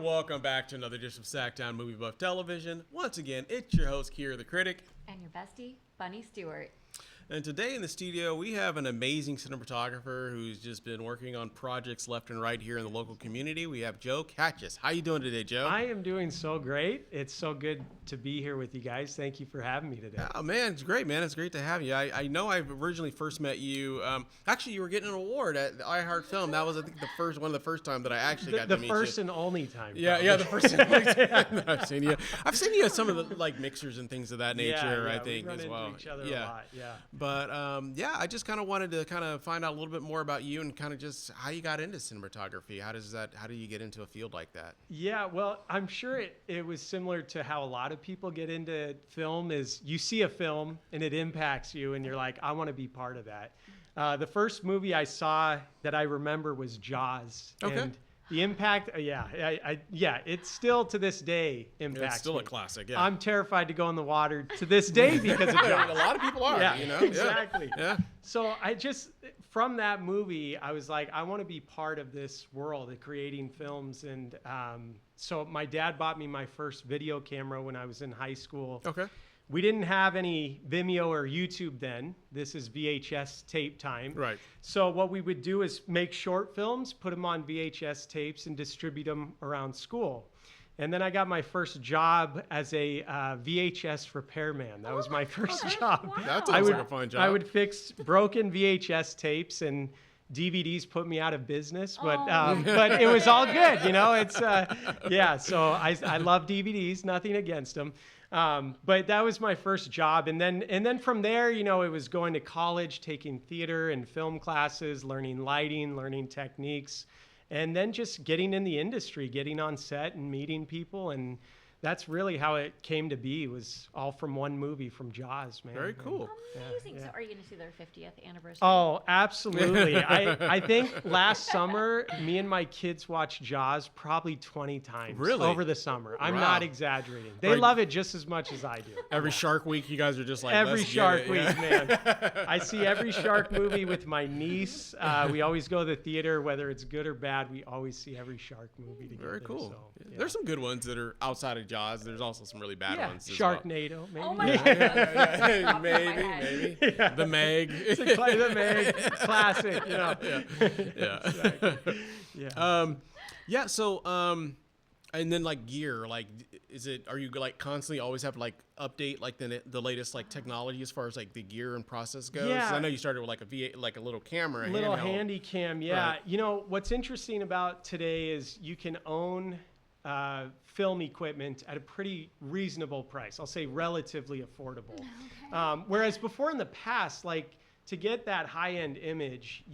welcome back to another edition of SacTown Movie Buff Television. Once again, it's your host, Kira the Critic. And your bestie, Bunny Stewart. And today in the studio, we have an amazing cinematographer who's just been working on projects left and right here in the local community. We have Joe Katches. How you doing today, Joe? I am doing so great. It's so good to be here with you guys. Thank you for having me today. Oh, man, it's great, man. It's great to have you. I know I originally first met you. Actually, you were getting an award at the iHeart Film. That was, I think, one of the first time that I actually got to meet you. The first and only time. Yeah, the first and only time I've seen you. I've seen you at some of the like mixers and things of that nature, I think, as well. We run into each other a lot, yeah. But I just kind of wanted to kind of find out a little bit more about you and kind of just how you got into cinematography. How do you get into a field like that? Yeah, well, I'm sure it was similar to how a lot of people get into film. Is you see a film and it impacts you and you're like, I want to be part of that. The first movie I saw that I remember was Jaws. Okay. And the impact, it's still to this day impacts It's still me. a classic, yeah. I'm terrified to go in the water to this day because of Jaws. A lot of people are, you know? Exactly. Yeah. So from that movie, I was like, I want to be part of this world of creating films. And so my dad bought me my first video camera when I was in high school. Okay. We didn't have any Vimeo or YouTube then. This is VHS tape time. Right. So what we would do is make short films, put them on VHS tapes, and distribute them around school. And then I got my first job as a VHS repairman. That was my first job. Wow. That sounds like a fun job. I would fix broken VHS tapes, and DVDs put me out of business, but it was all good, you know. It's So I love DVDs, nothing against them. But that was my first job. And then from there, you know, it was going to college, taking theater and film classes, learning lighting, learning techniques, and then just getting in the industry, getting on set and meeting people. And that's really how it came to be. It was all from one movie, from Jaws, man. Very cool. Amazing. Yeah. So are you going to see their 50th anniversary? Oh, absolutely. I think last summer, me and my kids watched Jaws probably 20 times over the summer. I'm not exaggerating. They love it just as much as I do. Every Shark Week, you guys are just like, every let's Shark get it. Week, man. I see every Shark movie with my niece. We always go to the theater, whether it's good or bad. We always see every Shark movie together. Very cool. So, yeah. There's some good ones that are outside of Jaws. There's also some really bad ones. Sharknado, maybe. Oh my God. Maybe. Yeah. The Meg. The Meg, classic, you know. Yeah. So, and then like gear, like, are you like constantly always have to like update like the latest like technology as far as like the gear and process goes? Yeah. I know you started with like a V8, like a little camera, Little handheld. handy cam, yeah. Right. You know, what's interesting about today is you can own film equipment at a pretty reasonable price. I'll say relatively affordable. Okay. Whereas before in the past, like to get that high-end image,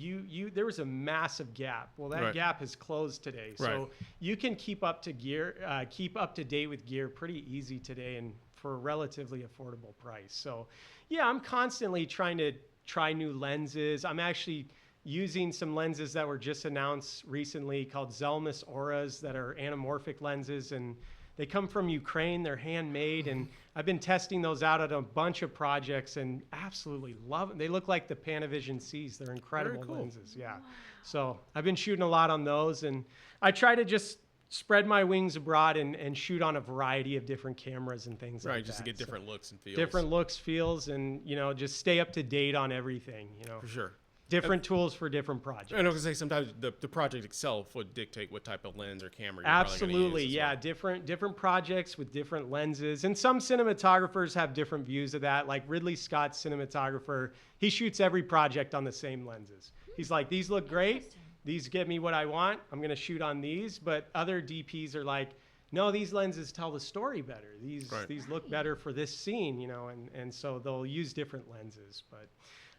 there was a massive gap. Well, that gap has closed today. So you can keep up to date with gear pretty easy today and for a relatively affordable price. So yeah, I'm constantly trying to try new lenses. I'm actually using some lenses that were just announced recently called Zelmus Auras that are anamorphic lenses, and they come from Ukraine. They're handmade, and I've been testing those out at a bunch of projects and absolutely love them. They look like the Panavision Cs. They're incredible lenses, yeah. Wow. So I've been shooting a lot on those, and I try to just spread my wings abroad and shoot on a variety of different cameras and things like that. Right, just to get different looks and feels. Different looks, feels, and, you know, just stay up to date on everything, you know. For sure. Different tools for different projects. And I was gonna say sometimes the project itself would dictate what type of lens or camera you're Absolutely, probably gonna use yeah. Different projects with different lenses, and some cinematographers have different views of that. Like Ridley Scott's cinematographer, he shoots every project on the same lenses. He's like, these look great. These get me what I want. I'm gonna shoot on these. But other DPs are like, no, these lenses tell the story better. These look better for this scene, you know, and so they'll use different lenses, but.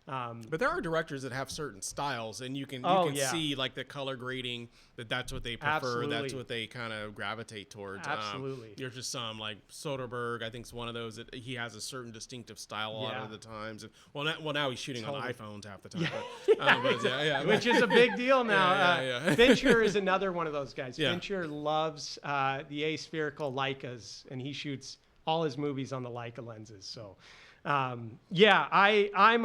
But there are directors that have certain styles, and you can see like the color grading that's what they prefer. Absolutely. That's what they kind of gravitate towards. Absolutely. There's just some like Soderbergh. I think is one of those that he has a certain distinctive style a lot of the times. And, now he's shooting on iPhones half the time. Which is a big deal now. Yeah. Fincher is another one of those guys. Yeah. Fincher loves the aspherical Leicas, and he shoots all his movies on the Leica lenses. So. I'm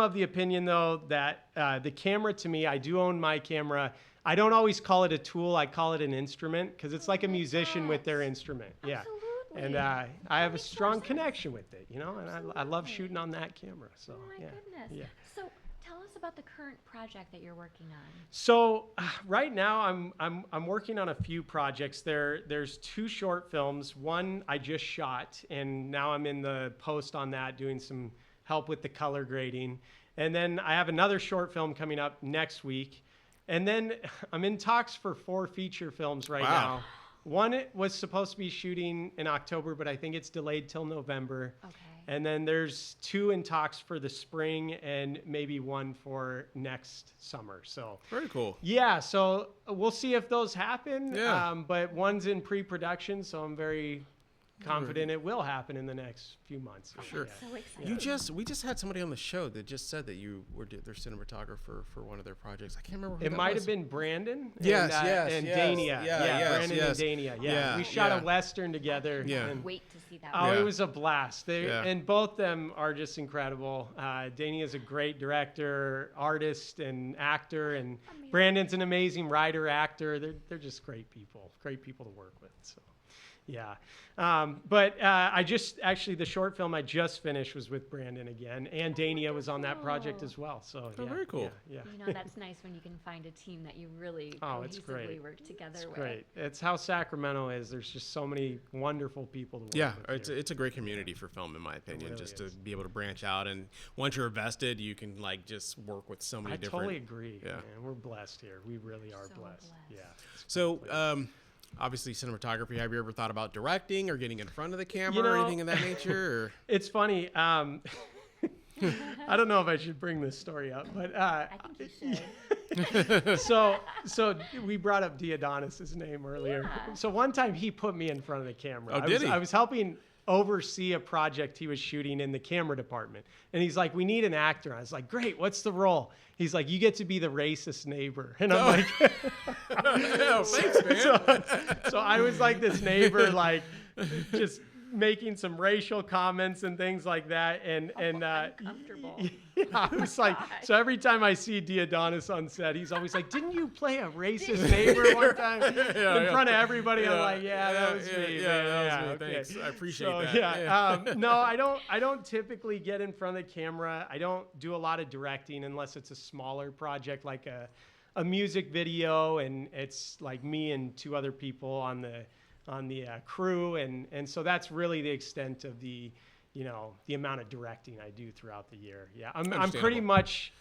of the opinion, though, that the camera, to me, I do own my camera. I don't always call it a tool. I call it an instrument because it's like a musician with their gosh. instrument. Yeah. Absolutely. And I have a makes more strong sense. connection with it, you know, and I love Absolutely. shooting on that camera. So, Oh my yeah. goodness. Yeah. So tell us about the current project that you're working on. So right now I'm working on a few projects. There's 2 short films. One I just shot, and now I'm in the post on that, doing some help with the color grading. And then I have another short film coming up next week. And then I'm in talks for 4 feature films right now. One was supposed to be shooting in October, but I think it's delayed till November. Okay. And then there's 2 in talks for the spring and maybe 1 for next summer. So Very cool. yeah, so we'll see if those happen. Yeah. But one's in pre-production, so I'm very confident it will happen in the next few months. Sure. So exciting. We just had somebody on the show that just said that you were their cinematographer for one of their projects. I can't remember who It that might was. have been Brandon Yes, and Dania. Brandon and Dania. Yeah, we shot yeah. a Western together. Yeah. and- Wait to see that. Oh, Yeah. it was a blast. Yeah. And both them are just incredible. Dania is a great director, artist, and actor, and Amazing. Brandon's an amazing writer, actor. They're just great people to work with. So, yeah. But I just actually the short film I just finished was with Brandon again, and Dania was on that project as well. So Oh, yeah, very cool. Yeah. You know, that's nice when you can find a team that you really Oh, it's cohesively great. work together It's with. great. It's how Sacramento is. There's just so many wonderful people to work Yeah, with. it's a great community for film, in my opinion. really just is. to be able to branch out, and once you're vested, you can like just work with so many I different. totally agree. Yeah. Man. We're blessed here. We really are So blessed. blessed. Yeah. So, obviously, cinematography. Have you ever thought about directing or getting in front of the camera You or know- anything of that nature? Or? It's funny. I don't know if I should bring this story up, but I think you should. so we brought up Diodonis' name earlier. Yeah. So one time he put me in front of the camera. Oh, did he? I was helping oversee a project he was shooting in the camera department, and he's like, "We need an actor." I was like, "Great, what's the role?" He's like, "You get to be the racist neighbor," and I'm like. Yeah, thanks, man. So I was like this neighbor, like just making some racial comments and things like that, and Uncomfortable. yeah, I was like, so every time I see Diodonis on set, he's always like, "Didn't you play a racist neighbor one time in front of everybody?" I'm like, "Yeah, that was me." Yeah, man. that was me. Okay. Thanks. I appreciate So, that. yeah, no, I don't typically get in front of the camera. I don't do a lot of directing unless it's a smaller project like a music video, and it's like me and 2 other people on the crew, and so that's really the extent of the amount of directing I do throughout the year. Yeah, I'm pretty Understandable. much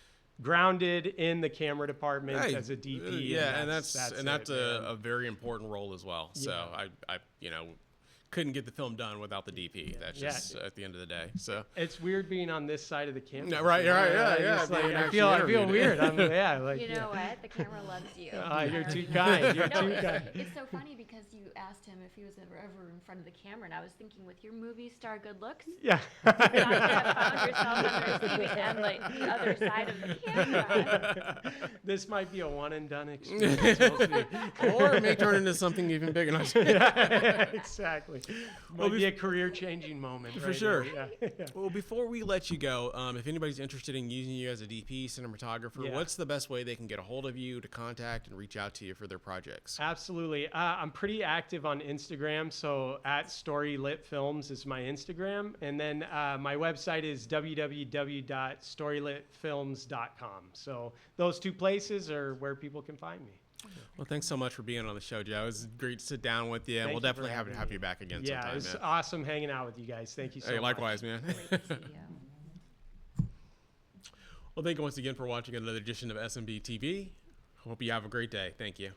grounded in the camera department Hey, as a DP. yeah, and that's it, a, man. a very important role as well. So Yeah. I couldn't get the film done without the DP. That's just at the end of the day. So It's weird being on this side of the camera. No, right, yeah, Just, like, being I actually feel interviewed. weird. You know what? The camera loves you. You're too kind. You're No, too kind. it's so funny because you asked him if he was ever in front of the camera, and I was thinking, with your movie star good looks, Yeah. you might have found yourself on the receiving end, like the other side of the camera. This might be a one and done experience. We'll see. or it may turn into something even bigger. Yeah, exactly. Well, Might be a career-changing moment. For right sure. here. Yeah. Well, before we let you go, if anybody's interested in using you as a DP, cinematographer, Yeah. what's the best way they can get a hold of you to contact and reach out to you for their projects? Absolutely. I'm pretty active on Instagram, so @StoryLitFilms is my Instagram, and then my website is www.storylitfilms.com. So those 2 places are where people can find me. Well, thanks so much for being on the show, Joe. It was great to sit down with you, and Thank we'll you for definitely having have me. you back again Yeah, sometime, it was man. awesome hanging out with you guys. Thank you so Hey, much. likewise, man. Great to see you. Well, thank you once again for watching another edition of SMBTV. Hope you have a great day. Thank you.